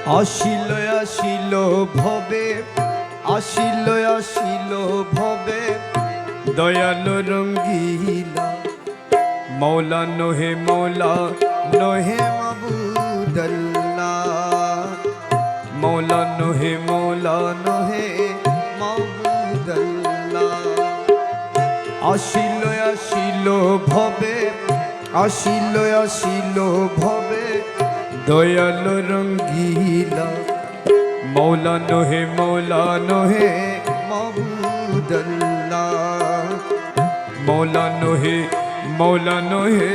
আসিল আসিল ভবে, আসিল আসিল ভবে, দয়াল রঙ্গিলা। মৌলা নহে মৌলা নহে মাবুদাল্লাহ, মৌলা নহে মৌলা নহে মাবুদাল্লাহ। আসিল আসিল ভবে, আসিল আসিল ভবে, দয়াল রঙ্গিলা। মৌলা নহে মৌলা নহে মাবুদাল্লাহ, মৌলা নহে মৌলা নহে